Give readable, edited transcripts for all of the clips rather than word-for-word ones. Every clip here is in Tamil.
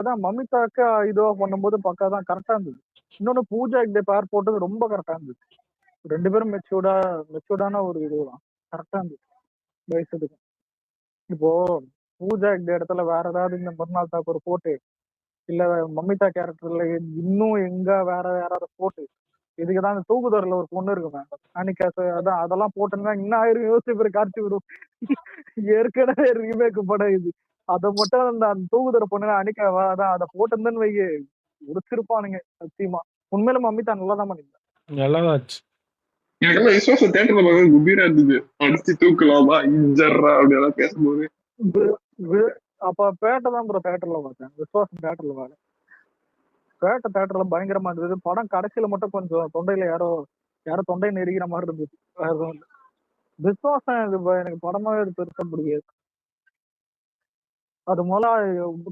அதான் மமிதாக்கு இதுவா பண்ணும்போது பக்கா தான் கரெக்டா இருந்தது. இன்னொன்னு பூஜா இந்த பேர் போட்டது ரொம்ப கரெக்டா இருந்தது. 2 பேரும் மெச்சூர்டான ஒரு இதுதான். கரெக்டா இருந்தது வயசுக்கு. இப்போ பூஜா இந்த இடத்துல வேற ஏதாவது இந்த மறுநாள் தாக்கூர் போட்டு இல்ல மமிதா கேரக்டர்ல இன்னும் எங்க வேற யாராவது போட்டு இதுக்குதான் அந்த தூக்குதொடர்ல ஒரு பொண்ணு இருக்குமே அன்னைக்கு அதான் அதெல்லாம் போட்டுன்னா இன்னும் ஆயிரம் யோசிச்சு பேர் காட்சி வரும். ஏற்கனவே ரீமேக் படம் இது. அதை மட்டும் அந்த தூக்குதொடர பொண்ணு அன்னைக்கு அதான் அதை போட்டிருந்தேன்னு வைக்க உடிச்சிருப்பானுங்க சத்தியமா. உண்மையில மமிதா நல்லா தான் பண்ணிருந்தேன். நல்லாதான் ஆச்சு. எனக்கெல்லாம் விசுவாசம் தேட்டர்ல பார்க்க குபீரா இருந்தது. அடிச்சு தூக்கலாமா இன்ஜர்ரா அப்படியெல்லாம் பேசும்போது அப்ப பேட்டை தான் ப்ரோ தேட்டர்ல பார்த்தேன். விசுவாசம் தேட்டர்ல வேலை பேட்டை தேட்டர்ல பயங்கரமா இருந்தது. படம் கடைசியில மட்டும் கொஞ்சம் தொண்டையில யாரோ தொண்டை நெருகிற மாதிரி இருந்துச்சு. வேற எதுவும் இல்லை. விசுவாசம் இது எனக்கு படமாவே இது பெருசா பிடிக்காது. அது முதல்ல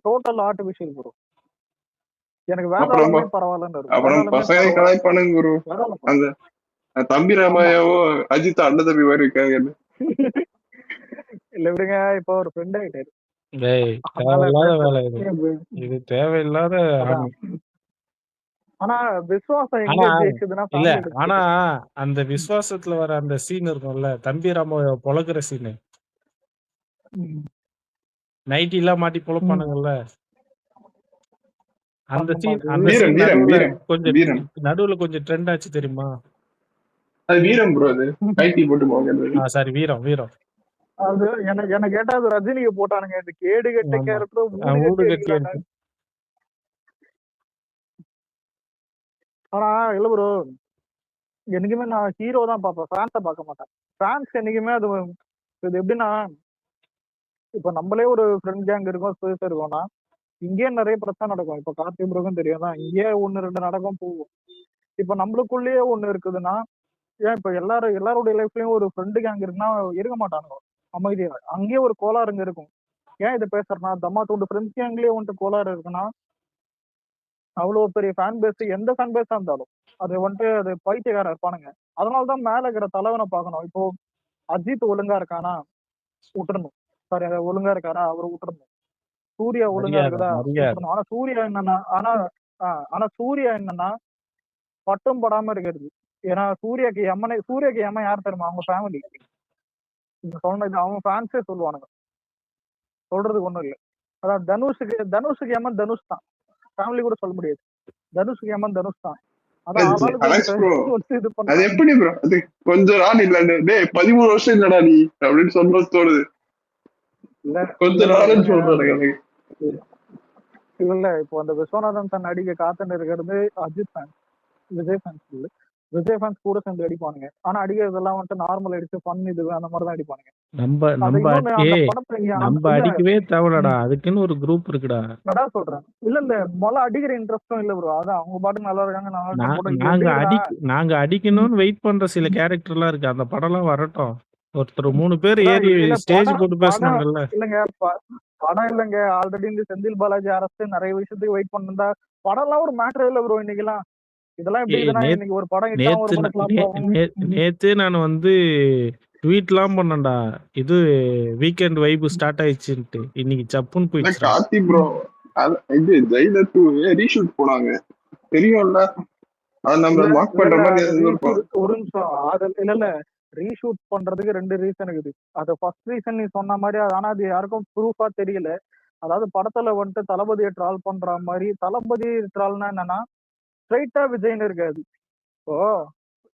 டோட்டல் ஆர்டிபிஷியல் ப்ரோ. எனக்கு வேதாளமே பரவாயில்லன்னு அப்புறம் பசங்க கலாய்ப்பானுங்க குரு. அந்த தம்பி ராமாயாவோ அஜித் அண்ணன் தம்பி மாதிரி இருக்காங்க. இல்ல விடுங்க, இப்ப ஒரு ஃப்ரெண்ட் ஆயிட்டாரு. தேவையில்லாத வேலை இது தேவையில்லாத. ஆனா விசுவாசம் எங்க ஜெயிச்சதுன்னா இல்ல, ஆனா அந்த விசுவாசத்துல வர அந்த சீன் இருக்கும்ல, தம்பி ராமாவை பொழக்கிற சீனு, நைட்டி எல்லாம் மாட்டி பொழப்பானுங்கல்ல, அந்த சீன் கொஞ்சம் நடுவுல கொஞ்சம் ட்ரெண்ட் ஆச்சு தெரியுமா? அது வீரம் ப்ரோ. அது நைட்டி போட்டு போவாங்க. சாரி, வீரம். அது எனக்கு கேட்டா அது ரஜினிக்கு போட்டானுங்க. இந்த கேடு கட்ட கேரக்டர் ஊடு கட்டி. ஆனா இல்ல ப்ரோ, என்னைக்குமே நான் ஹீரோ தான் பார்ப்பேன், ஃபேன்ஸை பார்க்க மாட்டேன். ஃபேன்ஸ் என்னைக்குமே அது இது எப்படின்னா, இப்ப நம்மளே ஒரு ஃப்ரெண்ட் கேங் இருக்கோம், ஸ்பேஸ் இருக்கோம்னா இங்கேயே நிறைய பிரச்சனை நடக்கும். இப்ப கார்த்திக் ப்ரோக்கும் தெரியும் தான், இங்கேயே 1-2 நடக்கும் போகும். இப்ப நம்மளுக்குள்ளேயே ஒண்ணு இருக்குதுன்னா, ஏன் இப்ப எல்லாருடைய லைஃப்லயும் ஒரு ஃப்ரெண்டு கேங் இருக்குன்னா இருக்க மாட்டானுங்க அமைதியா. அங்கேயே ஒரு கோளாறுங்க இருக்கும். ஏன் இதை பேசுறேன்னா, தம்மா தூண்டு ஃப்ரெண்ட்ஸ் கேங்லயே வந்துட்டு கோளாறு இருக்குன்னா, அவ்வளவு பெரிய ஃபேன் பேஸ், எந்த ஃபேன் பேஸா இருந்தாலும் அது பைத்தியக்காரன் இருப்பானுங்க. அதனாலதான் மேல இருக்கிற தலைவனை பார்க்கணும். இப்போ அஜித் ஒழுங்கா இருக்கானா விட்டுறணும், சாரி அதை ஒழுங்கா இருக்காரா அவரை விட்டுறணும். சூர்யா ஒழுங்கா இருக்குதா விட்டுறணும். ஆனா சூர்யா என்னன்னா பட்டும் படாம இருக்கிறது. ஏன்னா சூர்யாக்கு எம்மன் யார் தெரியுமா? அவங்க ஃபேமிலி. சொன்னது அவங்க ஃபேன்ஸே சொல்லுவானுங்க, சொல்றதுக்கு ஒண்ணும் இல்லை. அதான் தனுஷுக்கு எம்மன் தனுஷ் தான், ஃபேமிலி கூட சொல்ல முடியாது. தனுஷுக்கு எம்மன் தனுஷ் தான். அது எப்படி ப்ரோ? அது கொஞ்சம் நாள் இல்ல 13 வருஷம் இல்லடா நீ அப்படின்னு சொல்ல தோணுது. கொஞ்ச நாள் சொல்றாங்க. இல்ல இப்போ அந்த விஸ்வநாதன் தன் அடிக்க காத்துன்னு இருக்கிறது அஜித் ஃபேன்ஸ், விஜய் ஃபேன்ஸ் இல்லை. விஜய் ஃபேன்ஸ் கூட சேர்ந்து அடிப்பானுங்க. ஆனா அடிக்கிறதெல்லாம் வந்துட்டு நார்மல் அடிச்சு ஃபன் இது அந்த மாதிரி தான் அடிப்பானுங்க. நம்ம அடிக்கவே தேவைடா, அதுக்குன்னு ஒரு குரூப் இருக்குடா. அதான் சொல்றேன். இல்ல முதல்ல அடிக்கிற இன்ட்ரெஸ்டும் இல்ல ப்ரோ. அதான் அவங்க பாட்டுக்கு நல்லா இருக்காங்க. நாங்க அடிக்கணும்னு வெயிட் பண்ற சில கேரக்டர் எல்லாம் இருக்கு. அந்த படம் எல்லாம் வரட்டும். ஒருத்தர் 3 பேர் ஏறி ஸ்டேஜ் போட்டு பேசுனாங்கல்ல. இல்லங்க படம் இல்லங்க, ஆல்ரெடி இந்த செந்தில் பாலாஜி அரசு நிறைய விஷயத்துக்கு வெயிட் பண்ணிருந்தா படம் எல்லாம் ஒரு மேட்டர் இல்ல ப்ரோ. இன்னைக்கெல்லாம் இதெல்லாம் எப்படி இன்னைக்கு ஒரு படம் நேத்து நான் வந்து ட்வீட்லாம் பண்ணேன்டா, இது வீக்கெண்ட் வைப் ஸ்டார்ட் ஆயிடுச்சுன்ட்டு. இன்னைக்கு சப்புன்னு போயிடுச்சு. கார்த்தி ப்ரோ இது ஜெயிலர் 2 ரீஷூட் போனாங்க தெரியும்ல. அது நம்ம மார்க் பண்ற மாதிரி ஒரு நிமிஷம். அது இல்ல ரீஷூட் பண்றதுக்கு 2 ரீசன் இருக்குது. அது ஃபர்ஸ்ட் ரீசன் நீ சொன்ன மாதிரி, ஆனா அது யாருக்கும் ப்ரூஃபா தெரியல. அதாவது படத்துல வந்துட்டு தளபதியை ட்ரால் பண்ற மாதிரி. தளபதி ட்ரால்னா என்னன்னா ஸ்ட்ரைட்டா விஜய்னு இருக்காது. இப்போ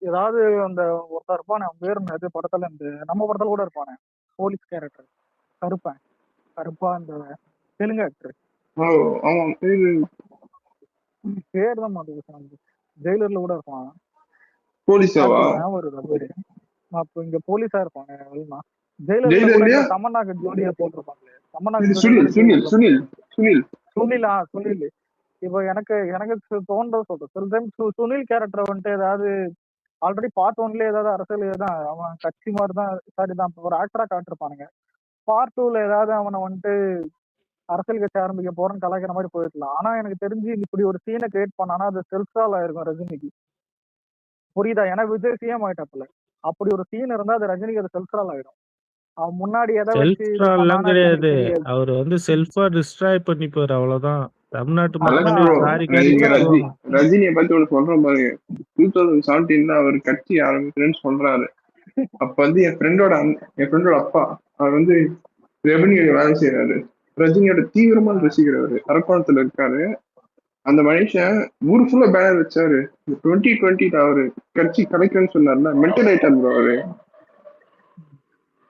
ஏதாவது அந்த ஒருத்தர் இருப்பானே, அவன் பேர் இது படத்துல இந்த நம்ம படத்துல கூட இருப்பானே போலீஸ் கேரக்டர், கருப்பா அந்த தெலுங்கு ஆக்டர், பேர் தான் மாட்டேங்குது, ஜெயிலர்ல கூட இருப்பான். அப்போ இங்க போலீஸா இருப்பாங்க. ஜெயிலர்ல தமன்னாக்கு ஜோடியா போட்டிருப்பாங்களே, தமன்னாக்கு சுனில். இப்போ எனக்கு தோன்றத சொல்றேன். சில டைம் சுனில் கேரக்டர் வந்துட்டு ஏதாவது ஆல்ரெடி பார்ட் 1ல ஏதாவது அரசியல் தான் அவன் கட்சி மாதிரி தான், சாரி தான் ஒரு ஆக்டரா காட்டிருப்பானுங்க. பார்ட் 2ல ஏதாவது அவனை வந்துட்டு அரசியல் கட்சி ஆரம்பிக்க போறேன்னு கலாய்க்கிற மாதிரி போயிருக்கலாம். ஆனா எனக்கு தெரிஞ்சு இப்படி ஒரு சீனை கிரியேட் பண்ணானா அது செல்ஃபால் ஆயிருக்கும் ரஜினிக்கு. புரியுதா? ஏன்னா விஜய் சிஎம் ஆயிட்டப்பல அப்படி ஒரு சீன் இருந்தா அது ரஜினிக்கு அது செல்ஃபால் ஆயிடும். அவன் முன்னாடி எதை வச்சு கிடையாது, அவர் வந்து செல்ஃபா டிஸ்ட்ராய் பண்ணிப்பாரு, அவ்வளவுதான். தமிழ்நாட்டு அலெக்ஸ் மக்களே ப்ரோ, காரி காரி நீங்க துப்புவாங்க. ரஜினியை பத்தி ஒன்று சொல்றேன் பாருங்க. 2017 அவர் கட்சி ஆரம்பிக்கிறேன்னு சொல்றாரு. அப்ப வந்து என் ஃப்ரெண்டோட அப்பா அவர் வந்து ரெவன்யூ வேலை செய்யறாரு. ரஜினியோட தீவிரமான ரசிகர். அரக்கோணத்துல இருக்காரு. அந்த மனுஷன் ஊர் ஃபுல்லா பேனர் வச்சாரு. 2020 அவரு கட்சி கலைக்கிறேன்னு சொன்னார்ல, மென்டல் ஆயிட்டார் ப்ரோ அவரு.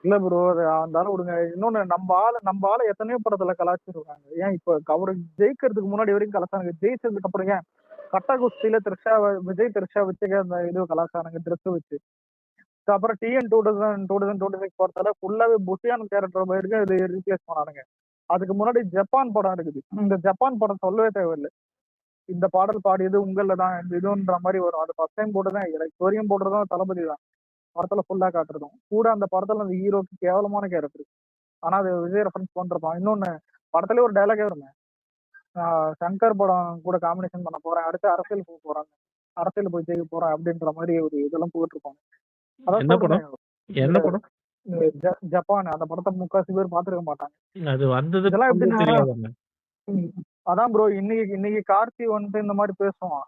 இல்ல ப்ரோ, அது அந்த ஆளு விடுங்க. இன்னொன்னு, நம்ம ஆளு எத்தனையோ படத்துல கலாச்சிருக்காங்க. ஏன் இப்ப அவரு ஜெயிக்கிறதுக்கு முன்னாடி வரைக்கும் கலாச்சாரம், ஜெயிச்சதுக்கு அப்புறம் ஏன் கட்டா குஸ்தியில விஜய் த்ரிஷா வச்சு அந்த இது கலாச்சாரங்க ட்ரெஸ் வச்சு. அப்புறம் டிஎன் 2026 பொறுத்தவரை ஃபுல்லாவே புஷியான கேரக்டர் போயிருக்கு. இது ரீப்ளேஸ் பண்ணானுங்க. அதுக்கு முன்னாடி ஜப்பான் படம் இருக்குது. இந்த ஜப்பான் படம் சொல்லவே தேவையில்லை. இந்த பாடல் பாடியது உங்கள தான் இந்த இதுன்ற மாதிரி வரும். அது ஃபர்ஸ்ட் டைம் போட்டுதான் இப்போ வரையும் போடுறதும் தளபதி தான். படத்துல ஃபுல்லா காட்டுறதும் கூட அந்த படத்துல அந்த ஹீரோக்கு கேவலமான கேரக்டர். ஆனா அது விஜய் ரெஃபரன்ஸ் பண்றப்பான். இன்னொன்னு, படத்துல ஒரு டைலாகே வருமே, சங்கர் படம் கூட காம்பினேஷன் பண்ண போறேன், அடுத்து அரசியல் போக போறாங்க, அரசியல் போய் ஜெயிக்க போறேன் அப்படின்ற மாதிரி ஒரு இதெல்லாம் போட்டிருப்பாங்க. அதான் என்ன சொல்றேன், படம்? என்ன படம்? ஜப்பான் அந்த படத்தை முக்காசி பேர் பாத்துருக்க மாட்டாங்க. அது வந்தது இதெல்லாம் எப்படின்னா, தெரியாதுங்க. அதான் ப்ரோ, இன்னைக்கு கார்த்தி வந்துட்டு இந்த மாதிரி பேசுவான்.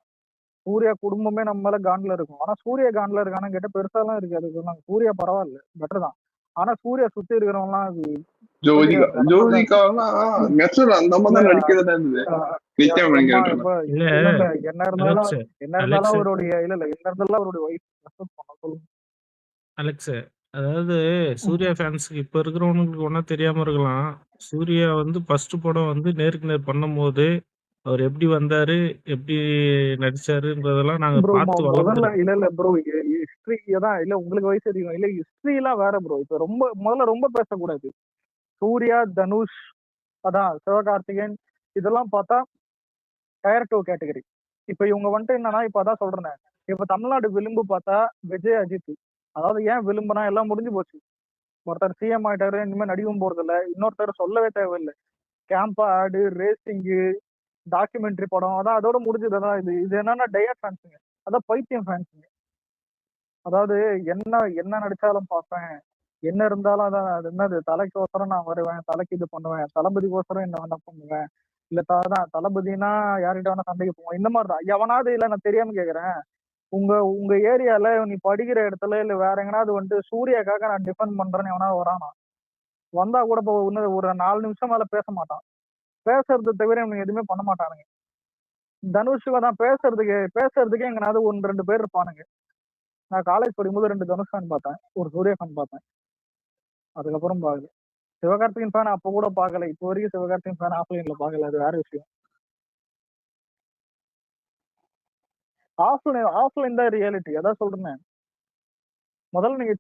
சூர்யா குடும்பமே நம்ம மேல காண்ட்ல இருக்கும். ஆனா சூர்யா காண்ட்ல இருக்கானு கேட்ட பெருசாலாம் இருக்காது. சூர்யா பரவாயில்ல, பெட்டர் தான். ஆனா சூர்யா சுத்தி இருக்கிறவங்க எல்லாம் அது ஜோதிகா அந்த அம்மா தான் நடிக்கிறதா இருந்தது. என்ன இருந்தாலும் அவருடைய ஒய்ஃப் சொல்லுங்க அலெக்ஸ். அதாவது சூர்யா ஃபேன்ஸ்க்கு இப்ப இருக்கிறவங்களுக்கு ஒன்றும் தெரியாம இருக்கலாம். சூர்யா வந்து ஃபர்ஸ்ட் படம் வந்து நேருக்கு நேர் பண்ணும்போது அவர் எப்படி வந்தாரு, எப்படி நடிச்சாருன்றதெல்லாம் நாங்க ப்ரோ. பார்த்து முதல்ல வளர்ந்துருக்கோம். இல்ல ப்ரோ, ஹிஸ்டரி தான். இல்ல உங்களுக்கு வயசு அதிகம். இல்ல ஹிஸ்டரி எல்லாம் வேற ப்ரோ. இப்ப முதல்ல ரொம்ப பேசக்கூடாது. சூர்யா, தனுஷ், அதான் சிவகார்த்திகேயன், இதெல்லாம் பார்த்தா டயர் 2 கேட்டகரி. இப்ப இவங்க வந்துட்டு என்னன்னா, இப்ப அதான் சொல்றேன். இப்ப தமிழ்நாடு விளிம்பு பார்த்தா விஜய், அஜித். அதாவது ஏன் விளிம்புனா எல்லாம் முடிஞ்சு போச்சு. ஒருத்தர் சிஎம் ஆயிட்டாரு, இனிமே நடிக்கவும் போறது இல்ல. இன்னொருத்தர் சொல்லவே தேவையில்லை. கேம்ப் ஆடு, ரேசிங்கு, டாக்குமெண்ட்ரி படம், அதான் அதோட முடிஞ்சது. அதான் இது என்னன்னா டயர் ஃபேன்ஸுங்க, அதான் பைத்தியம் ஃபேன்ஸுங்க. அதாவது என்ன நடிச்சாலும் பார்ப்பேன், என்ன இருந்தாலும் அதான் அது என்னது, தலைக்கோசரம் நான் வருவேன், தலைக்கு இது பண்ணுவேன், தளபதிக்கோசரம் என்ன வேணா பண்ணுவேன், இல்ல தான் தளபதினா யார்கிட்ட வேணா சண்டைக்கு போவோம், இந்த மாதிரிதான். எவனாவது இல்ல, நான் தெரியாம கேக்குறேன், உங்க ஏரியால நீ படிக்கிற இடத்துல இல்ல வேற எங்கனாவது வந்துட்டு சூர்யாக்காக நான் டிஃபெண்ட் பண்றேன்னு எவனாவது வரானா? வந்தா கூட இப்போ ஒரு 4 நிமிஷம் மேல பேச மாட்டான். பேசுறது தவிர இவனுங்க எதுவுமே பண்ண மாட்டானுங்க. தனுஷுக்கு தான் பேசுறதுக்கே எங்கனாவது 1-2 பேர் இருப்பானுங்க. நான் காலேஜ் படிக்கும்போது 2 தனுஷ் ஃபேன் பார்த்தேன், ஒரு சூர்யா ஃபேன் பார்த்தேன். அதுக்கப்புறம் பாக்கல. சிவகார்த்திகேயன் ஃபேன் அப்ப கூட பாக்கல. இப்போ வரைக்கும் சிவகார்த்திகேயன் ஃபேன் ஆஃப்லைன்ல பாக்கல. அது வேற விஷயம். ஆஃப்லைன் தான் ரியாலிட்டி. அதான் சொல்றேன். முதல்ல நீங்க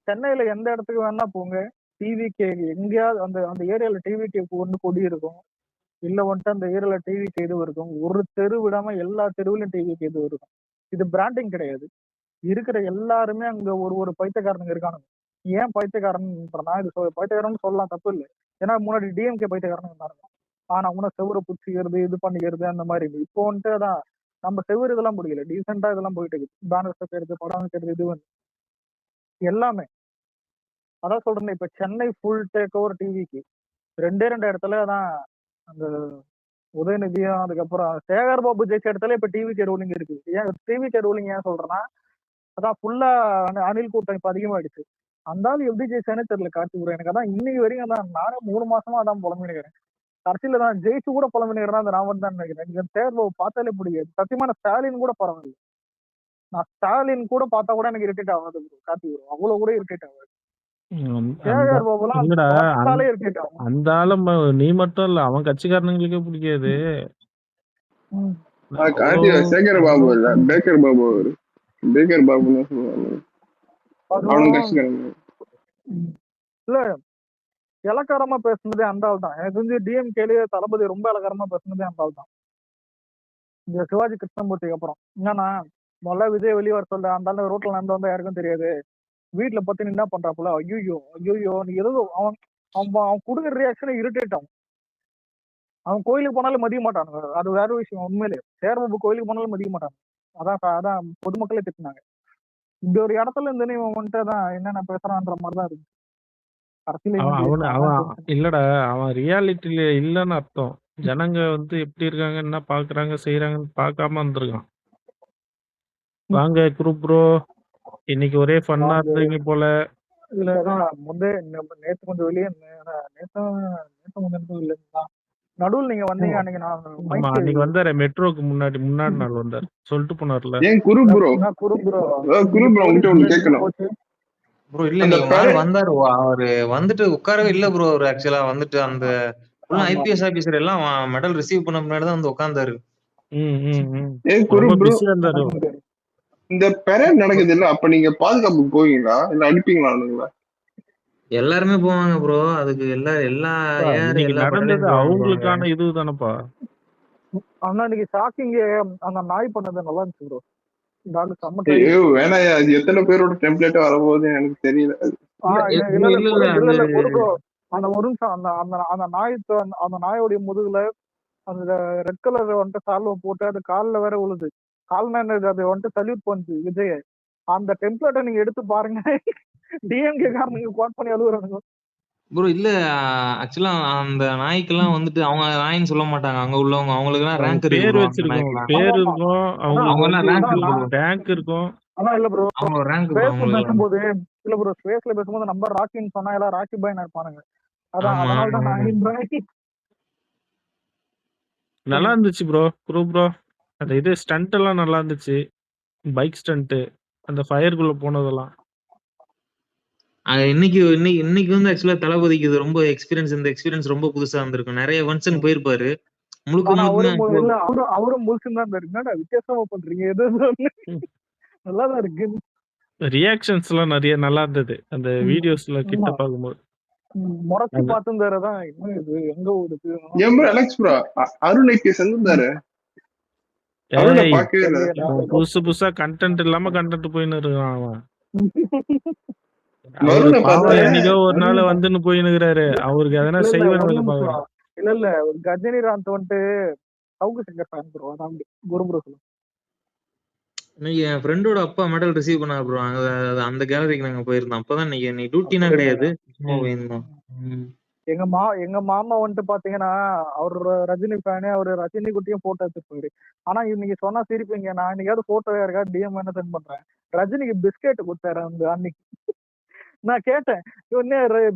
சென்னையில எந்த இடத்துக்கு வேணா போங்க, டிவிக்கு எங்கேயாவது அந்த ஏரியால டிவிக்கு ஒன்று கொடி இருக்கும். இல்ல வந்துட்டு அந்த ஏரியால டிவிக்கு இது இருக்கும். ஒரு தெரு விடாம எல்லா தெருவிலும் டிவிக்கு இது இருக்கும். இது பிராண்டிங் கிடையாது. இருக்கிற எல்லாருமே அங்க ஒரு பைத்தியக்காரனுங்க இருக்கானுங்க. ஏன் பைத்தியக்காரன்றனா, இது பைத்தியக்காரன்னு சொல்லலாம், தப்பு இல்லை. ஏன்னா முன்னாடி டிஎம்கே பைத்தியக்காரன் இருந்தாங்க. ஆனா உன செவரை புடிச்சிக்கிறது, இது பண்ணிக்கிறது, அந்த மாதிரி. இப்போ வந்துட்டு அதான் நம்ம செவரு இதெல்லாம் பிடிக்கல, டீசெண்டா இதெல்லாம் போயிட்டு இருக்கு. பேனர்ஸ் வைக்கிறது, படம் வைக்கிறது, இது வந்து எல்லாமே. அதான் சொல்றேன், இப்ப சென்னை ஃபுல் டேக் ஓவர் டிவிக்கு. 2 இடத்துல தான் அந்த உதயநிதியும், அதுக்கப்புறம் சேகர் பாபு ஜெயிச்ச இடத்துல இப்ப டிவிகே ரூலிங் இருக்கு. ஏன் டிவிகே ரூலிங் ஏன் சொல்றேன்னா, அதான் ஃபுல்லா அணில் கூட்டம் இப்ப அதிகமாயிடுச்சு. அந்த ஆள் எப்படி ஜெயிச்சானே தெரியல கார்த்திபுரம். எனக்கு அதான் இன்னைக்கு வரைக்கும் தான், நானே 3 மாசமா அதான் புலம்பினுக்கிறேன். கடைசியில தான் ஜெயிச்சு கூட புலம்பினுக்கிறேன். அந்த நான் தான் நினைக்கிறேன். எனக்கு தேர்வு பார்த்தாலே பிடிக்காது. சத்தியமான ஸ்டாலின் கூட பரவாயில்ல. நான் ஸ்டாலின் கூட பார்த்தா கூட எனக்கு இரிட்டேட் ஆகாது கார்த்திபுரம். அவ்வளவு கூட இரிட்டேட் ஆகாது. சேகர் பாபுலாம் பார்த்தாலே இரிட்டேட் ஆகும். அந்த ஆளும் நீ மட்டும் இல்ல, அவன் கட்சிக்காரனுங்களுக்கே பிடிக்காது. சேகர் பாபு இல்ல, பேக்கர் பாபு. அவரு பேக்கர் பாபுன்னு சொல்லுவாங்க. இல்ல, இலக்காரமா பேசுனதே அந்த ஆள் தான். எனக்கு வந்து டிஎம்கேலயே தளபதி ரொம்ப இலக்காரமா பேசுனதே அந்த ஆள் தான். இந்த சிவாஜி கிருஷ்ணமூர்த்திக்கு அப்புறம் என்னன்னா, முதல்ல விஜய் வெளியே வர சொல்ல, அந்த ஆள் ரோட்ல நடந்து வந்தா யாருக்கும் தெரியாது. வீட்டுல பத்தி என்ன பண்றாப்புல, ஐயோ நீ ஏதோ அவன் அவன் கொடுக்குற ரியாக்ஷன் இரிட்டேட் ஆகும். அவன் கோயிலுக்கு போனாலும் மதிய மாட்டானுங்க. அது வேற விஷயம். உண்மையிலே சேர்பாபு கோயிலுக்கு போனாலும் மதிய மாட்டாங்க. அதான் பொதுமக்களே திட்டினாங்க. இந்த ஒரு இடத்துல இருந்து நீ வந்துட்டு தான் என்னென்ன பேசுறான்ற மாதிரிதான் இருக்கு. இல்லடா, அவன் ரியாலிட்டியில இல்லன்னு அர்த்தம். ஜனங்க வந்து எப்படி இருக்காங்க, என்ன பார்க்குறாங்க, செய்றாங்கன்னு பார்க்காம இருந்திருக்கான். வாங்க குரூப் ப்ரோ. இன்னைக்கு ஒரே ஃபன்னா வாங்க. இருந்தீங்க போல. இல்ல அதான் நேத்து கொஞ்சம் வெளியே இருந்தேன். நேத்து முந்தினத்தும் வெளியே இருந்தேன். நடுவுல நீங்க வந்தீங்க அன்னைக்கு நான் ஆமா, மைக்கு அன்னைக்கு வந்தாரு மெட்ரோக்கு முன்னாடி நாள் வந்தாரு. சொல்லிட்டு போனார்ல. ஏன் குரு ப்ரோ நான் குரு ப்ரோ குரு ப்ரோ உங்ககிட்ட ஒண்ணு கேட்கணும். போச்சு. ப்ரோ இல்ல அந்த நீங்க பர மேல வந்தாரு அவரு வந்துட்டு உட்காரவே இல்ல ப்ரோ. அவர் ஆக்சுவலா வந்துட்டு அந்த ஃபுல்லா ஆமா. ஐபிஎஸ் ஆபீசர் எல்லாம் மெடல் ரிசீவ் பண்ண முன்னாடி தான் வந்து உட்கார்ந்தாரு. ஏன் குரு ரொம்ப ப்ரோ பிஸியா இருந்தாரு. இந்த பெரேட் நடக்குது இல்ல, அப்ப நீங்க பாதுகாப்புக்கு போவீங்களா இல்ல அடிப்பீங்களா அவனுங்களா? எல்லாருமே போவாங்க ப்ரோ. அதுக்கு எல்லா ஏர் இன்னைக்கு எல்லா நடந்தது பட்டாலையும் போவாங்க. அவங்களுக்கான இது தானப்பா. ஆனா இன்னைக்கு ஷாக்கிங் அந்த நாய் பண்ணது நல்லா இருந்துச்சு ப்ரோ. டாக்டர் செம்ம try. ஐயோ வேணாயா, அது எத்தனை பேரோட டெம்ப்ளேட் வரப்போகுது எனக்கு தெரியல. இல்ல குரு ப்ரோ அந்த ஒரு நிமிஷம் அந்த அந்த அந்த நாய் அந்த நாயோடைய முதுகுல அந்த ரெட் கலர் வந்துட்டு சால்வை போட்டு அது காலில் வேற உழுது. கால் மேனேஜ் அது வந்துட்டு சல்யூட் பண்ணுச்சு விஜய். அந்த டெம்ப்ளேட்டை நீங்க எடுத்து பாருங்க. டிஎம்கே காரனுங்க கோட் பண்ணி அழுகுறானுங்க. ப்ரோ இல்ல ஆக்சுவலா அந்த நாய்க்கெல்லாம் வந்துட்டு அவங்க நாயின்னு சொல்ல மாட்டாங்க. அங்க உள்ளவங்க அவங்களுக்கு எல்லாம் ரேங்க் இருக்கு பேர் ப்ரோ. அந்த வச்சிருக்கோம், நாய்க்கெல்லாம் பேர் இருக்கும், அவங்க எல்லாம் ரேங்க் இருக்கு ப்ரோ. ரேங்க் இருக்கும். ஆனா இல்ல ப்ரோ அவங்க ரேங்க் ப்ரோ ஸ்பேஸ்ல அவங்களுக்கு எல்லாம். பேசும்போது இல்ல ப்ரோ ஸ்பேஸ்ல பேசும்போது நம்ம ராக்கின்னு சொன்னா எல்லாம் ராக்கி பாய் இருப்பானுங்க. அதான் ஆமா அதனால தான் ஆமா. நான் நல்லா இருந்துச்சு ப்ரோ. ப்ரோ அந்த இது ஸ்டண்ட் எல்லாம் நல்லா இருந்துச்சு. பைக் ஸ்டண்ட், அந்த ஃபயருக்குள்ள போனதெல்லாம். இன்னைக்கு வந்து ஆக்சுவலா தளபதிக்கு இது ரொம்ப எக்ஸ்பீரியன்ஸ். இந்த எக்ஸ்பீரியன்ஸ் ரொம்ப புதுசா இருந்திருக்கும். நிறைய ஃபங்க்ஷன் போயிருப்பாரு. முழுக்க ஆனா முழுக்க இல்ல அவரும் முழுசுன்னு தான் இருந்தாரு. என்னடா வித்தியாசமா பண்றீங்க எது நல்லாதான் இருக்கு. ரியாக்ஷன்ஸ் எல்லாம் நிறைய நல்லா இருந்தது அந்த வீடியோஸ்ல கிட்ட பார்க்கும்போது. முறைச்சு பார்த்துருந்தாருதான் என்ன இது எங்க ஓடுது. ஏன் bro Alex bro Arun IPS இருந்தாரு. அருணை ஏய், பார்க்கவே இல்லை. புதுசா கண்டென்ட் இல்லாம கண்டென்ட் போயின்னு இருக்கான் அவன். வருணை பார்த்தா என்னைக்கோ ஒரு நாள் வந்துன்னு போயின்னு இருக்கிறாரு. அவருக்கு எதனா செய்வேன்னு பாக்குறேன். இல்ல கஜினிகாந்த் வந்துட்டு சவுக்கு சங்கர் ஃபேன் ப்ரோ. அதான் குரு ப்ரோ சொல்லுங்க. இன்னைக்கு என் ஃப்ரெண்டோட அப்பா மெடல் ரிசீவ் பண்ணா ப்ரோ. அந்த கேலரிக்கு நாங்க போயிருந்தோம். அப்பதான் இன்னைக்கு டியூட்டினா கிடையாது. சும்மா போயிருந்தோம். எங்க மாமா வந்துட்டு பாத்தீங்கன்னா அவர் ரஜினி ஃபேனு. அவரு ரஜினி குட்டியும் போட்டோ எடுத்துருப்பாரு. ஆனா இன்னைக்கு சொன்னா சிரிப்பீங்க. நான் இன்னைக்காவது போட்டோ யாருக்காவது டிஎம் என்ன சென்ட் பண்றேன். ரஜினிக்கு பிஸ்கெட் கொடுத்தாரு அந்த அன்னைக்கு. நான் கேட்டேன்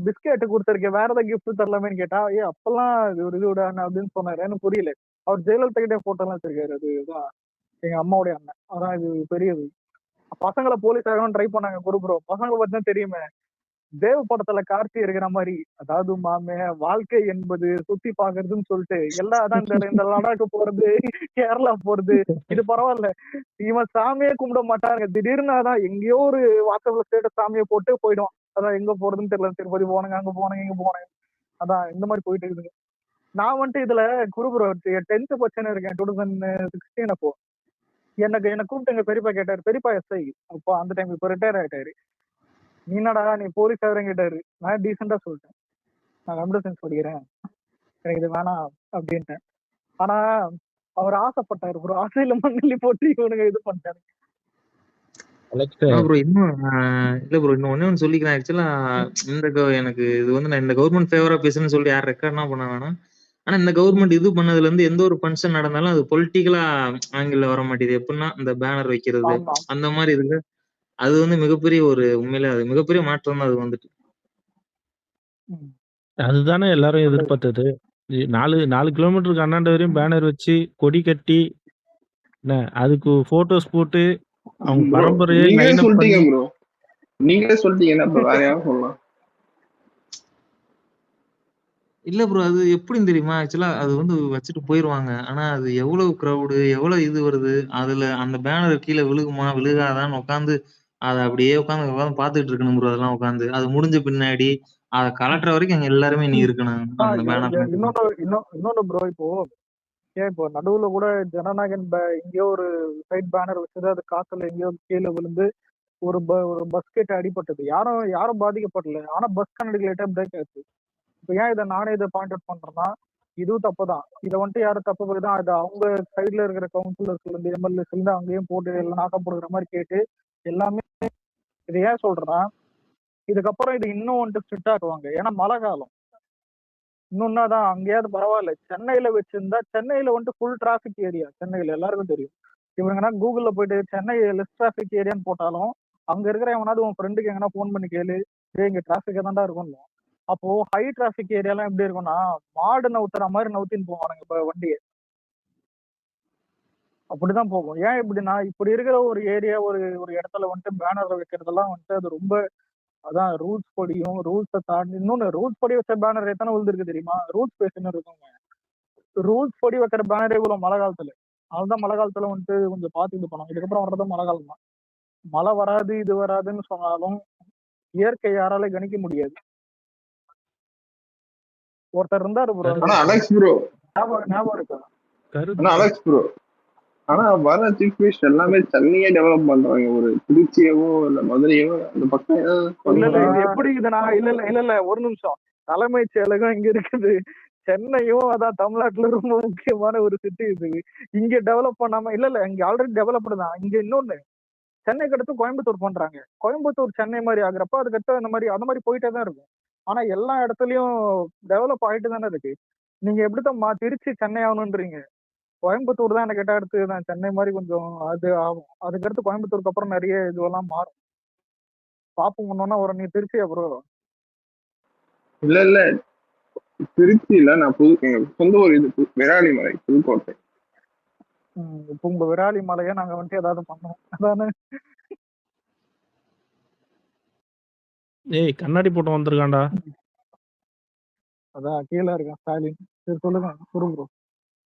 பிஸ்கெட் கொடுத்துருக்கேன் வேற ஏதாவது கிஃப்ட் தரலாமேன்னு கேட்டா அப்பெல்லாம் இது ஒரு இது விடான்னு அப்படின்னு சொன்னாரு. எனக்கு புரியல. அவர் ஜெயலலிதா கிட்டே போட்டோ எல்லாம் வச்சிருக்காரு. அதுதான் எங்க அம்மாவுடைய அண்ணன். அதான் இது பெரியது. பசங்களை போலீஸ் ஆகணும்னு ட்ரை பண்ணாங்க குரு ப்ரோ. பசங்களை பத்தி தான் தெரியுமே. தேவ படத்துல கார்த்தி இருக்கிற மாதிரி அதாவது மாமே வாழ்க்கை என்பது சுத்தி பாக்குறதுன்னு சொல்லிட்டு எல்லாம் அதான் இந்த லடாக்கு போறது கேரளா போறது இது பரவாயில்ல. இவன் சாமியே கும்பிட மாட்டாங்க. திடீர்னு அதான் எங்கேயோ ஒரு வாட்ஸ்அப்ல ஸ்டேட்டஸ் சாமியை போட்டு போயிடும். அதான் எங்க போறதுன்னு தெரியல. திருப்பதி போனாங்க அங்க போனாங்க இங்க போனாங்க. அதான் இந்த மாதிரி போயிட்டு இருக்குதுங்க. நான் வந்துட்டு இதுல குருபுர 10th பர்சன் இருக்கேன் 2016 அப்போ. என்ன கூப்பிட்டு எங்க பெரியப்பா கேட்டாரு. பெரியப்பா எஸ்ஐ அப்போ அந்த டைம் இப்போ ரிட்டையர் ஆயிட்டாரு. நீ என்னடா நீ போலீஸ் ஆகிறேன் கேட்டாரு. நான் டீசெண்டா சொல்லிட்டேன் நான் கம்ப்யூட்டர் சயின்ஸ் படிக்கிறேன் எனக்கு இது வேணாம் அப்படின்ட்டேன். ஆனா அவர் ஆசைப்பட்டாரு ப்ரோ. ஆசையில மண்ணல்லி போட்டு இவனுங்க இது பண்ணிட்டாரு. ப்ரோ இன்னும் இல்ல ப்ரோ இன்னும் ஒண்ணு சொல்லிக்கிறேன். ஆக்சுவலா எனக்கு இது வந்து நான் இந்த கவர்மெண்ட் ஃபேவரா பேசுறேன்னு சொல்லி யார் ரெக்கார்ட்னா பண்ண வேணாம். ஆனா இந்த கவர்மெண்ட் இது பண்ணதுல இருந்து எந்த ஒரு ஃபங்க்ஷன் நடந்தாலும் அது பொலிட்டிக்கலா ஆங்கிள் வர மாட்டேது. எப்படின்னா இந்த பேனர் வைக்கிறது அந்த மாதிரி இருக்கு. அது வந்து மிகப்பெரிய ஒரு உண்மையில அது மிகப்பெரிய மாற்றம் தான் அது வந்துட்டு. அதுதானே எல்லாரும் எதிர்பார்த்தது. 4 கிலோமீட்டருக்கு அண்ணாண்ட வரையும் பேனர் வச்சு கொடி கட்டி என்ன அதுக்கு போட்டோஸ் போட்டு அவங்க பரம்பரையே நீங்களே லைன் அப் பண்ணி சொல்லிட்டீங்க ப்ரோ. நீங்களே சொல்லிட்டீங்கன்னா இப்ப வேற யாரும் சொல்லலாம். இல்ல ப்ரோ அது எப்படின்னு தெரியுமா? ஆக்சுவலா அது வந்து வச்சுட்டு போயிருவாங்க. ஆனா அது எவ்வளவு கிரவுடு எவ்வளவு இது வருது. அதுல அந்த பேனர் கீழ விழுகுமா விழுகாதான்னு உட்காந்து அத அப்படியே உட்காந்து பாத்துட்டு இருக்கணும் ப்ரோ. அதெல்லாம் உட்காந்து அது முடிஞ்ச பின்னாடி அத கலட்டுற வரைக்கும் அங்க எல்லாருமே நீ இருக்கணும் அந்த பேனர். இன்னொன்னு ப்ரோ இப்போ நடுவுல கூட ஜனநாயகன் எங்கேயோ ஒரு சைட் பேனர் வச்சது அது காத்துல எங்கேயோ கீழே விழுந்து ஒரு பஸ் கேட்டு அடிபட்டது. யாரும் பாதிக்கப்படல. ஆனா பஸ் கண்ணாடி லேட்டா பிரேக் ஆச்சு. இப்ப ஏன் இதை நானே இதை பாயிண்ட் அவுட் பண்றேன்னா இதுவும் தப்பு தான். இதை வந்துட்டு யாரும் தப்பு போய்தான் அது அவங்க சைட்ல இருக்கிற கவுன்சிலர்ஸ்ல இருந்து எம்எல்ஏஸ்ல இருந்து அங்கேயும் போட்டு எல்லாம் நாக்கம் போடுற மாதிரி கேட்டு எல்லாமே. இதை ஏன் சொல்றேன்னா இதுக்கப்புறம் இது இன்னும் வந்துட்டு ஸ்ட்ரிக்ட் ஆக்குவாங்க. ஏன்னா மழை காலம். இன்னொன்னாதான் அங்கேயாவது பரவாயில்ல. சென்னையில வச்சிருந்தா சென்னையில வந்துட்டு ஃபுல் டிராபிக் ஏரியா. சென்னையில எல்லாருக்கும் தெரியும். இவங்கன்னா கூகுள்ல போயிட்டு சென்னை லெஸ் டிராபிக் ஏரியான்னு போட்டாலும் அங்க இருக்கிற எவனாவது உன் ஃப்ரெண்டுக்கு எங்கன்னா ஃபோன் பண்ணி கேளு, டேய் இங்க டிராபிக் தான்டா இருக்கும். அப்போ ஹை டிராபிக் ஏரியாலாம் எப்படி இருக்கும்னா மாடு நவுத்துற மாதிரி நவுத்தின்னு போவானுங்க இப்ப வண்டியை. அப்படிதான் போகும். ஏன் இப்படின்னா இப்படி இருக்கிற ஒரு ஏரியா ஒரு ஒரு இடத்துல வந்துட்டு பேனர் வைக்கிறதெல்லாம் வந்துட்டு அது ரொம்ப அதான் ரூல்ஸ் படியும் ரூல்ஸை தாண்டி இன்னொன்னு ரூல்ஸ் படி வச்ச பேனர் எத்தனை விழுந்திருக்கு தெரியுமா? ரூல்ஸ் பேசுன்னு இருக்குங்க. ரூல்ஸ் படி வைக்கிற பேனரே இவ்வளவு மழை காலத்துல. அதுதான் மழை காலத்துல வந்துட்டு கொஞ்சம் பார்த்து இது பண்ணும். இதுக்கப்புறம் வர்றது மழை காலம் தான். மழை வராது இது வராதுன்னு சொன்னாலும் இயற்கை யாரால கணிக்க முடியாது. ஒருத்தர் இருந்தாரு ப்ரோ. ஆனா அலெக்ஸ் ப்ரோ ஞாபகம் இருக்கா? ஆனா அலெக்ஸ் ப்ரோ ஆனா வர சீஃப் மினிஸ்டர் எல்லாமே சென்னையே டெவலப் பண்றாங்க. ஒரு திருச்சியவோ இல்ல மதுரையவோ அந்த பக்கம் இல்ல இல்ல இது எப்படி இதுனா இல்ல இல்ல இல்ல இல்ல ஒரு நிமிஷம். தலைமைச் செயலகம் இங்க இருக்குது. சென்னையும் அதான் தமிழ்நாட்டுல ரொம்ப முக்கியமான ஒரு சிட்டி இது. இங்க டெவலப் பண்ணாம இல்ல இல்ல இங்க ஆல்ரெடி டெவலப்டு தான். இங்க இன்னொன்னு சென்னைக்கு அடுத்து கோயம்புத்தூர் பண்றாங்க. கோயம்புத்தூர் சென்னை மாதிரி ஆகுறப்ப அதுக்கடுத்து அந்த மாதிரி போயிட்டே தான் இருக்கும். ஆனா எல்லா இடத்துலயும் டெவலப் ஆயிட்டு தானே இருக்கு. நீங்க எப்படித்தான் திருச்சி சென்னை ஆகணும்ன்றீங்க? கோயம்புத்தூர் தான் எனக்கு கேட்டா அடுத்து தான் சென்னை மாதிரி கொஞ்சம் அது ஆகும். அதுக்கடுத்து கோயம்புத்தூருக்கு அப்புறம் நிறைய இதுவெல்லாம் மாறும். பாப்போம் முன்னோன்னா ஒரு நீ திருச்சி அப்புறம் இல்ல இல்ல திருச்சியில நான் எங்க சொந்த ஒரு இது விராலிமலை புதுக்கோட்டை. இப்போ உங்க விராலி மலையை நாங்க வந்துட்டு ஏதாவது பண்ணோம் அதானே? ஏய் கண்ணாடி போட்டு வந்திருக்கான்டா. அதான் கீழே இருக்கேன் ஸ்டாலின். சரி சொல்லுங்க குரு ப்ரோ.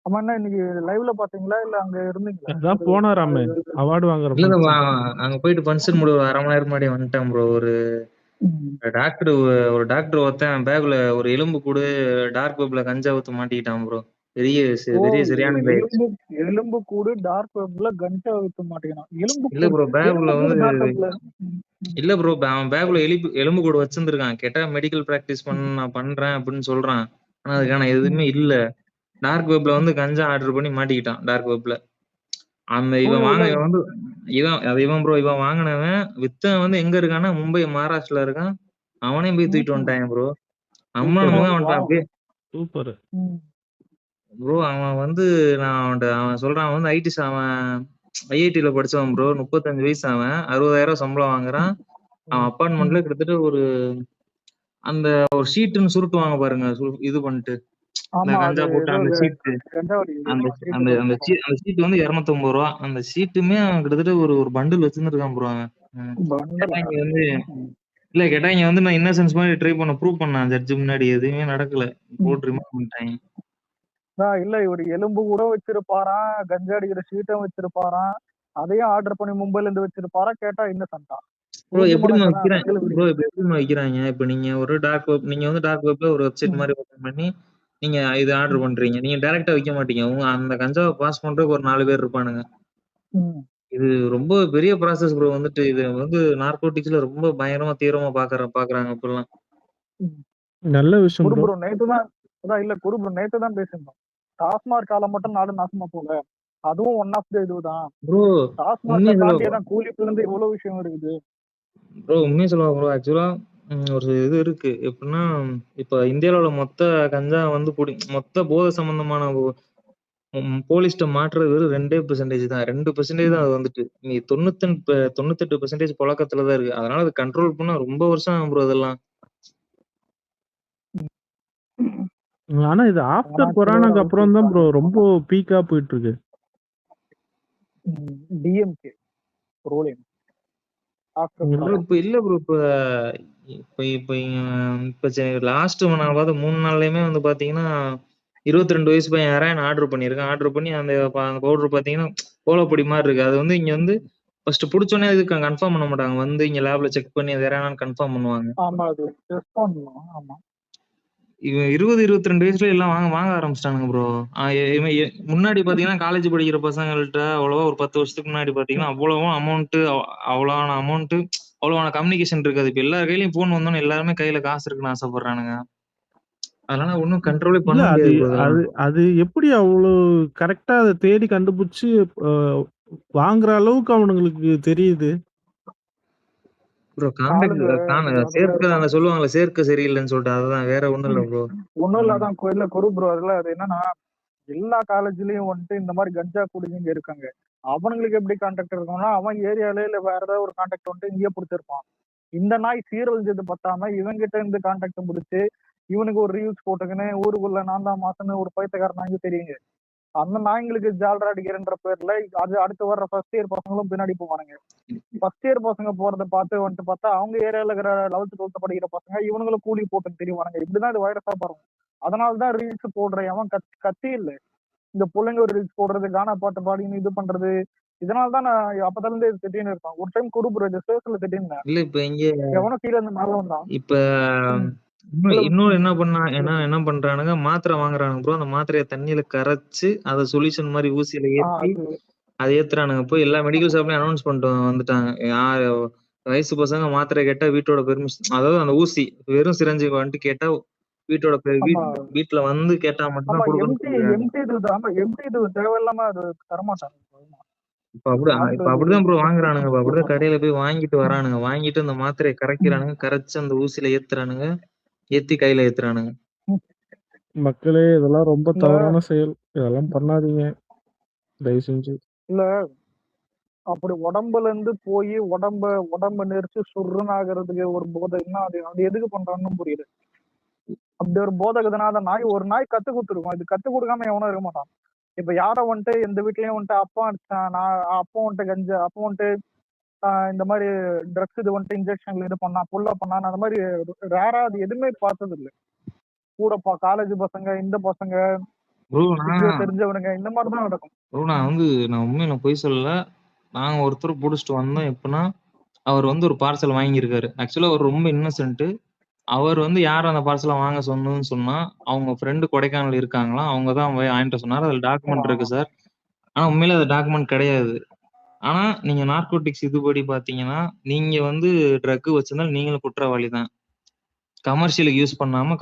ஆமா என்ன இன்னைக்கு லைவ்ல பாத்தீங்களா இல்ல அங்க இருந்தீங்களா? அதான் போனாராமே அவார்டு வாங்குற இல்ல function. அங்க போயிட்டு ஃபங்க்ஷன் முடிவு அரை மணி நேரம் முன்னாடி வந்துட்டேன் ப்ரோ. ஒரு டாக்டர் ஒருத்தன் பேக்ல ஒரு எலும்பு கூடு டார்க் வெப்ல கஞ்சா ஊத்து மாட்டிக்கிட்டான் ப்ரோ. பெரிய சரியான இதாயிடுச்சு. எலும்பு கூடு டார்க் வெப்ல கஞ்சா ஊத்த மாட்டேங்கிறான். எலும்பு இல்ல ப்ரோ பேக்ல வந்து டார்க் வெப்ல இல்ல ப்ரோ அவன் பேக்ல எலும்பு கூடு வச்சிருந்திருக்கான். கேட்டா மெடிக்கல் பிராக்டிஸ் நான் பண்றேன் அப்படின்னு சொல்றான். ஆனா அதுக்கான எதுவுமே இல்ல. டார்க் வெப்ல வந்து கஞ்சா ஆர்டர் பண்ணி மாட்டிக்கிட்டான். டார்க் வெப்ல அந்த இவன் ப்ரோ இவன் வாங்கினவன் வித்தவன் வந்து எங்க இருக்கான்னா மும்பை மகாராஷ்டிரல இருக்கான். அவனையும் போய் தூக்கிட்டு வந்துட்டான் ப்ரோ. அம்மானும் வந்துட்டான் அப்படியே. சூப்பர் ப்ரோ அவன் வந்து அவன் சொல்றான் அவன் வந்து அவன் ஐஐடில படிச்சவன் ப்ரோ. 35 வயசு அவன் 60,000 சம்பளம் வாங்குறான். அவன் அப்பார்ட்மெண்ட்ல கிட்டத்தட்ட ஒரு அந்த ஒரு ஷீட்டுன்னு சுருட்டுவாங்க பாருங்க இது பண்ணிட்டு இந்த கஞ்சா போட்டு அந்த ஷீட்டு அந்த ஷீட் வந்து 250 ரூபா. அந்த ஷீட்டுமே கிட்டத்தட்ட ஒரு பண்டில் வச்சிருந்திருக்கான் ப்ரோ அவன். வந்து இல்ல கேட்டா இங்க வந்து நான் இன்னசென்ஸ் மாதிரி ட்ரை பண்ண ப்ரூவ் பண்ணேன் ஜட்ஜ் முன்னாடி. எதுவுமே நடக்கல. போட்டு ரிமூவ் பண்ணிட்டாங்க. இல்ல இவர் எலும்பு கூட வச்சிருப்பாராம், கஞ்சா அடிக்கிற ஷீட்டும் வச்சிருப்பாராம், அதையும் ஆர்டர் பண்ணி மும்பைல இருந்து வச்சிருப்பாரா. கேட்டா இன்னசென்ட்டா. ப்ரோ எப்படிமா வைக்கிறாங்க? இப்ப நீங்க ஒரு டார்க் வெப் நீங்க வந்து டார்க் வெப்ல ஒரு வெப்சைட் மாதிரி ஓபன் பண்ணி நீங்க இது ஆர்டர் பண்றீங்க. நீங்க டைரக்டா வைக்க மாட்டீங்க. உங்க அந்த கஞ்சாவை பாஸ் பண்றதுக்கு ஒரு 4 பேர் இருப்பானுங்க. இது ரொம்ப பெரிய ப்ராசஸ் ப்ரோ. வந்துட்டு இது வந்து நார்கோட்டிக்ஸ்ல ரொம்ப பயங்கரமா தீவிரமா பாக்குறாங்க இப்பெல்லாம். நல்ல விஷயம் ப்ரோ. நேத்து தான் பேசியிருந்தோம். டாஸ்மாக் காலம் மட்டும் நாடு நாசமா போல. அதுவும் ஒன் ஆஃப் த இதுதான் ப்ரோ. டாஸ்மாக் தாண்டி தான் கூலிப்புல இருந்து இவ்வளவு விஷயம் இருக்குது ப்ரோ. உண்மையை சொல்லுவா ப்ரோ. ஆக்சுவலா ஒரு இது இருக்கு. எப்படின்னா இப்ப இந்தியாவோட மொத்த கஞ்சா வந்து மொத்த போதை சம்பந்தமான போலீஸ்ட மாற்றுறது வெறும் 2% தான். 2% தான் அது வந்துட்டு. நீ 98% புழக்கத்துலதான் இருக்கு. அதனால அது கண்ட்ரோல் பண்ணா ரொம்ப வருஷம் ஆகும் ப்ரோ அதெல்லாம். ஆனா இது ஆஃப்டர் கொரோனாக்கு அப்புறம் தான் ப்ரோ ரொம்ப பீக்கா போயிட்டு இருக்கு. டிஎம்கே ரோலிங் இல்ல ப்ரோ இப்ப லாஸ்ட் நான் பார்த்த 3 நாள்லயுமே வந்து பாத்தீங்கன்னா 22 வயசு பையன் யாராவது ஆர்டர் பண்ணிருக்கேன். ஆர்டர் பண்ணி அந்த பவுடர் பாத்தீங்கன்னா கோலப்பொடி மாதிரி இருக்கு. அது வந்து இங்க வந்து ஃபர்ஸ்ட் புடிச்சோன்னே இதுக்கு கன்ஃபார்ம் பண்ண மாட்டாங்க. வந்து இங்க லேப்ல செக் பண்ணி அது யாராவது கன்ஃபார்ம் பண்ணுவாங்க. இவன் 20-22 வயசுல எல்லாம் வாங்க ஆரம்பிச்சிட்டானுங்க ப்ரோ. முன்னாடி பாத்தீங்கன்னா காலேஜ் படிக்கிற பசங்கள்ட்ட அவ்வளவா ஒரு 10 வருஷத்துக்கு முன்னாடி பாத்தீங்கன்னா அவ்வளவான அமௌண்ட் அவ்வளவான கம்யூனிகேஷன் இருக்காது. இப்ப எல்லார் கையிலயும் போன் வந்தோன்னு எல்லாருமே கையில காசு இருக்குன்னு ஆசைப்படுறானுங்க. அதனால ஒன்னும் கண்ட்ரோலே பண்ண முடியாது. அது எப்படி அவ்வளவு கரெக்டா அதை தேடி கண்டுபிடிச்சு வாங்குற அளவுக்கு அவனுங்களுக்கு தெரியுது. ப்ரோ கான்டாக்ட் ஆளுங்க அதுல சேர்க்க அந்த இருப்பாங்க. சொல்லுவாங்கல்ல சேர்க்க சரியில்லைன்னு சொல்லிட்டு அதுதான் வேற ஒண்ணும் இல்ல ப்ரோ. ஒண்ணும் இல்லாதான் கோயில்ல கொரு ப்ரோ. அதுல அது என்னன்னா எல்லா காலேஜ்லயும் வந்துட்டு இந்த மாதிரி கஞ்சா குடிங்க இருக்காங்க. அவனுங்களுக்கு எப்படி கான்டாக்ட் இருக்கும்னா அவன் ஏரியால இல்ல வேற ஏதாவது ஒரு கான்டாக்ட் வந்துட்டு இங்கேயே பிடிச்சிருப்பான். இந்த நாய் சீரழிஞ்சது பத்தாம இவங்கிட்ட இருந்து கான்டாக்ட் முடிச்சு இவனுக்கு ஒரு ரீல்ஸ் போட்டுக்கின்னு ஊருக்குள்ள நான் தான் மாசன்னு ஒரு பைத்தியக்கார நாய்க்கு தெரியுங்க. அந்த நாய்ங்களுக்கு ஜால்ரா அடிக்கிறன்ற பேர்ல அது அடுத்து வர்ற ஃபர்ஸ்ட் இயர் பசங்களும் பின்னாடி போவானுங்க. ஃபர்ஸ்ட் இயர் பசங்க போறதை பார்த்து வந்துட்டு பார்த்தா அவங்க ஏரியால இருக்கிற 11th 12th படிக்கிற பசங்க இவனுங்களும் கூலி போட்டுன்னு தெரியுவானுங்க. இப்படிதான் இது வைரஸா பரவும். அதனாலதான் ரீல்ஸ் போடுறேன் அவன் கத்தி இல்ல. இந்த பிள்ளைங்க ஒரு ரீல்ஸ் போடுறது கானா பாட்டு பாடின்னு இது பண்றது. இதனாலதான் நான் அப்பத்துல இருந்து திட்டின்னு இருப்பேன். ஒரு டைம் குடுப்புறது ஸ்டேஷன்ல திட்டின்னு இல்ல இப்ப இங்க எவனோ கீழே இருந்து மேல வந்தான். இப்ப இன்னொரு என்ன பண்றானுங்க மாத்திரை வாங்குறானுங்க ப்ரோ. அந்த மாத்திரையை தண்ணியில கரைச்சு அதை சொல்யூஷன் மாதிரி ஊசியில ஏத்தி அதை ஏத்துறானுங்க. போய் எல்லா மெடிக்கல் ஷாப்லயும் அனௌன்ஸ் பண்ணிட்டு வந்துட்டாங்க. யாரு வயசு பசங்க மாத்திரை கேட்டா வீட்டோட பெர்மிஷன், அதாவது அந்த ஊசி வெறும் சிரஞ்சு வந்துட்டு கேட்டா வீட்டோட வீட்டுல வந்து கேட்டா மட்டும் தான் கொடுக்கணும். தேவையில்லாம அது தரமாட்டாங்க. இப்ப அப்படிதான் ப்ரோ வாங்குறானுங்க. இப்ப அப்படிதான் கடையில போய் வாங்கிட்டு வரானுங்க. வாங்கிட்டு அந்த மாத்திரையை கரைக்கிறானுங்க, கரைச்சு அந்த ஊசியில ஏத்துறானுங்க, ஏத்தி கையில ஏத்துறானுங்க. மக்களே இதெல்லாம் ரொம்ப தவறான செயல். இதெல்லாம் பண்ணாதீங்க தயவு செஞ்சு. இல்ல அப்படி உடம்புல இருந்து போய் உடம்ப நெரிச்சு சுருன்னு ஆகிறதுக்கு ஒரு போதைன்னா அது எதுக்கு பண்றான்னு புரியல. அப்படி ஒரு போதகதுனா அந்த நாய் ஒரு நாய் கத்து கொடுத்துருக்கும். இது கத்து கொடுக்காம எவனும் இருக்க மாட்டான். இப்ப யார வந்துட்டு எந்த வீட்லயும் வந்துட்டு அப்பா அடிச்சான், அப்பா வந்துட்டு கஞ்சா, அப்பா வந்துட்டு இந்த மாதிரி ட்ரக்ஸ் இது வந்துட்டு இன்ஜெக்ஷன்ல இது பண்ணா புல்லா பண்ணான்னு அந்த மாதிரி ரேரா அது எதுவுமே பார்த்தது இல்லை. கூடப்பா காலேஜ் பசங்க இந்த பசங்க தெரிஞ்சவனுங்க இந்த மாதிரிதான் நடக்கும். நான் உண்மையில பொய் சொல்லல. நாங்க ஒருத்தர் புடிச்சிட்டு வந்தோம். எப்படின்னா அவர் வந்து ஒரு பார்சல் வாங்கியிருக்காரு. ஆக்சுவலா அவர் ரொம்ப இன்னசென்ட். அவர் வந்து யார் அந்த பார்சலை வாங்க சொன்னதுன்னு சொன்னா அவங்க ஃப்ரெண்டு கொடைக்கானல் இருக்காங்களாம். அவங்க தான் வாங்கிட்டு சொன்னாரு. அதுல டாக்குமெண்ட் இருக்கு சார். ஆனா உண்மையில அது டாக்குமெண்ட் கிடையாது. ஆனா நீங்க நார்கோட்டிக்ஸ் இதுபடி பாத்தீங்கன்னா நீங்க வந்து ட்ரக் வச்சிருந்தாலும் நீங்களும் குற்றவாளி தான். கமர்ஷியலுக்கு யூஸ் பண்ணாம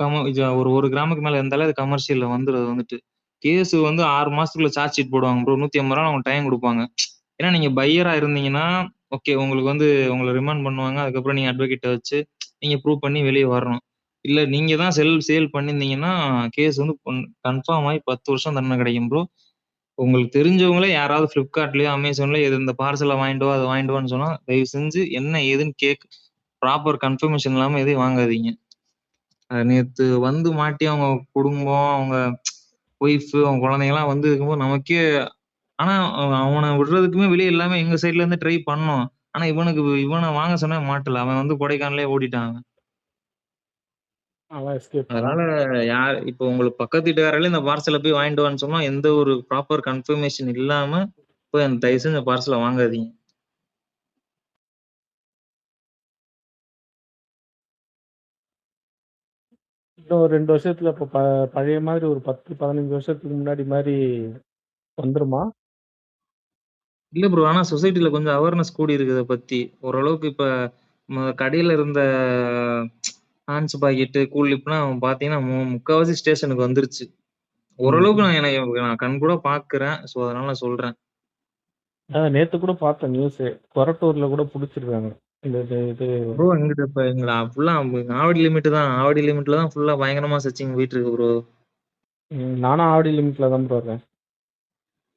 ஒரு கிராமுக்கு மேல இருந்தாலும் அது கமர்ஷியல்ல வந்துட்டு கேஸ் வந்து 6 மாசத்துக்குள்ள சார்ஜ் ஷீட் போடுவாங்க ப்ரோ. 150 ரூபா அவங்க டைம் கொடுப்பாங்க. ஏன்னா நீங்க பையரா இருந்தீங்கன்னா ஓகே உங்களுக்கு வந்து உங்களை ரிமாண்ட் பண்ணுவாங்க. அதுக்கப்புறம் நீங்க அட்வொகேட்டை வச்சு நீங்க ப்ரூவ் பண்ணி வெளியே வரணும். இல்ல நீங்க தான் சேல் பண்ணிருந்தீங்கன்னா கேஸ் வந்து கன்ஃபார்ம் ஆகி 10 வருஷம் தண்டனை கிடைக்கும் ப்ரோ. உங்களுக்கு தெரிஞ்சவங்களே யாராவது பிளிப்கார்ட்லயோ அமேசான்லயோ இந்த பார்சலை வாங்கிட்டு வா அதை வாங்கிட்டு வான்னு சொன்னா தயவு செஞ்சு என்ன ஏதுன்னு ப்ராப்பர் கன்ஃபர்மேஷன் இல்லாம எதையும் வாங்காதீங்க. நேத்து வந்து மாட்டி அவங்க குடும்பம், அவங்க ஒய்ஃப், அவங்க குழந்தைங்க எல்லாம் வந்து இருக்கும்போது நமக்கே, ஆனா அவனை விடுறதுக்குமே வெளியே எல்லாமே எங்க சைட்ல இருந்து ட்ரை பண்ணோம். ஆனா இவனை வாங்க சொன்னா மாட்டல. அவன் வந்து கொடைக்கானலே ஓடிட்டான். அதனால இப்போ உங்களுக்கு பக்கத்து வீட்டுக்காரங்களே இந்த பார்சலை போய் வாங்கிட்டு வான்னு சொன்னா எந்த ஒரு ப்ராப்பர் கன்ஃபர்மேஷன் இல்லாம போய் அந்த தயவு செஞ்சு பார்சலை வாங்காதீங்க. இன்னும் 2 வருஷத்துல இப்ப பழைய மாதிரி ஒரு 10-15 வருஷத்துக்கு முன்னாடி மாதிரி வந்துருமா? இல்ல ப்ரோ. ஆனா சொசைட்டில கொஞ்சம் அவேர்னஸ் கூடி இருக்கு இதை பத்தி. ஓரளவுக்கு இப்ப கடையில இருந்த ஹான்ஸ் பாக்கெட்டு கூலிப்லாம் பாத்தீங்கன்னா முக்காவாசி ஸ்டேஷனுக்கு வந்துருச்சு. ஓரளவுக்கு நான் கண் கூட பாக்குறேன். சோ அதனால சொல்றேன். நேத்து கூட பார்த்தேன் நியூஸ். கொரட்டூர்ல கூட புடிச்சிருக்காங்க. ப்ரோ எங்கிட்ட இப்ப எங்களா ஃபுல்லா ஆவடி லிமிட் தான். ஆவடி லிமிட்ல தான் ஃபுல்லா பயங்கரமா சர்ச்சிங் போயிட்டு இருக்கு ப்ரோ. நானும் ஆவடி லிமிட்ல தான் ப்ரோ இருக்கேன்.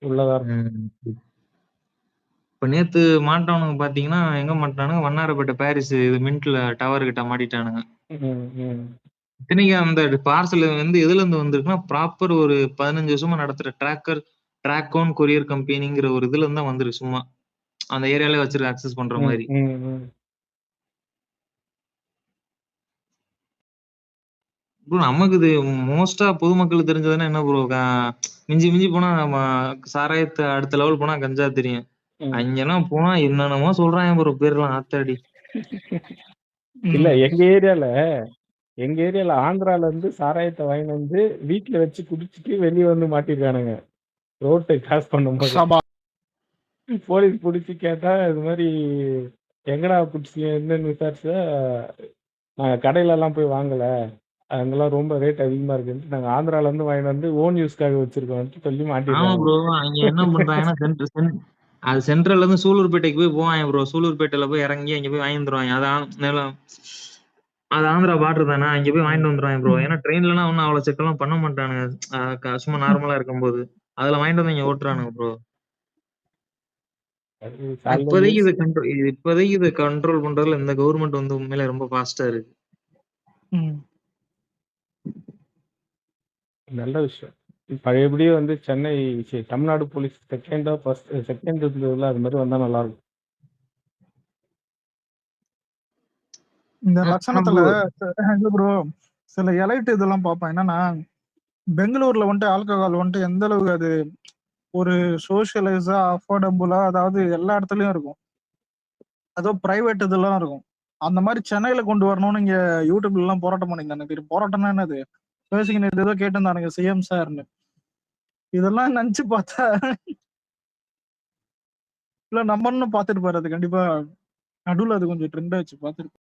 உள்ளதான். இப்ப நேத்து மாட்டானுங்க பாத்தீங்கன்னா எங்க மாட்டானுங்க வண்ணாரப்பேட்டை பாரிஸ் இது மின்ட்ல டவர் கிட்ட மாட்டிட்டானுங்க. இத்தனைக்கு அந்த பார்சல் வந்து எதுல இருந்து வந்திருக்குன்னா ப்ராப்பர் ஒரு 15 வருஷமா நடத்துற ட்ராக்கோன் கொரியர் கம்பெனிங்கிற ஒரு இதுல இருந்து தான் வந்துருக்கு. சும்மா அந்த ஏரியால வச்சிருக்க அக்சஸ் பண்ற மாதிரி. ப்ரோ நமக்கு இது மோஸ்டா பொதுமக்களுக்கு தெரிஞ்சதுன்னா என்ன ப்ரோ, மிஞ்சி போனா சாராயத்தை அடுத்த லெவல் போனா கஞ்சா தெரியும். அங்கெல்லாம் போனா என்னென்னமோ சொல்றாங்க ப்ரோ பேர்லாம் ஆத்தாடி. இல்ல எங்க ஏரியால ஆந்திரால இருந்து சாராயத்தை வாங்கி வந்து வீட்டுல வச்சு குடிச்சிட்டு வெளியே வந்து மாட்டிருக்கானுங்க. ரோட்டை கிராஸ் பண்ணும்போது போலீஸ் பிடிச்சி கேட்டா இது மாதிரி எங்கடா பிடிச்சி என்னன்னு விசாரிச்சா நாங்க கடையில எல்லாம் போய் வாங்கல, அங்கெல்லாம் ரொம்ப ரேட் அதிகமா இருக்குன்ட்டு நாங்க ஆந்திரால இருந்து வாங்கி வந்து ஓன் யூஸ்க்காக வச்சிருக்கோம் சொல்லி மாட்டிருக்காங்க. ப்ரோ அங்க என்ன பண்றாங்கன்னா அது சென்ட்ரல்ல இருந்து சூலூர்பேட்டைக்கு போய் போவாங்க ப்ரோ. சூலூர்பேட்டையில போய் இறங்கி அங்க போய் வாங்கி வந்துருவாங்க. அது ஆந்திரா பார்டர் தானே, அங்க போய் வாங்கிட்டு வந்துருவாங்க ப்ரோ. ஏன்னா ட்ரெயின்லலாம் ஒன்றும் அவ்வளவு செக்கெல்லாம் பண்ண மாட்டானுங்க, சும்மா நார்மலா இருக்கும்போது. அதுல வாங்கிட்டு வந்து இங்க ஓட்டுறானுங்க ப்ரோ. இப்போதைக்கு இதை கண்ட்ரோல் பண்றதுல இந்த கவர்மெண்ட் வந்து உண்மையில ரொம்ப ஃபாஸ்டா இருக்கு. நல்ல விஷயம். பழையபடியே வந்து சென்னை தமிழ்நாடு போலீஸ் செகண்ட் இருந்ததுல அது மாதிரி வந்தா நல்லா இருக்கும். இந்த ஆனா லட்சணத்துல bro, ப்ரோ சில எலைட் இதெல்லாம் பார்ப்பேன். என்னன்னா பெங்களூர்ல வந்துட்டு ஆல்கஹால் வந்துட்டு எந்த அளவுக்கு அது ஒரு சோஷியலைஸா அஃபோர்டபுளா, அதாவது எல்லா இடத்துலயும் இருக்கும். அதோ பிரைவேட் இதெல்லாம் இருக்கும். அந்த மாதிரி சென்னையில கொண்டு வரணும்னு இங்க யூடியூப்ல எல்லாம் போராட்டம் பண்ணியிருந்தாங்க. எனக்கு போராட்டம்னா என்னது, பேசிக்கிட்டு ஏதோ கேட்டிருந்தானுங்க சிஎம் சார்னு. இதெல்லாம் நினைச்சு பார்த்தா இல்ல நம்ம இன்னும் பார்த்துட்டு போறது கண்டிப்பா நடுவுல அது கொஞ்சம் ட்ரெண்ட் ஆச்சு பார்த்துட்டு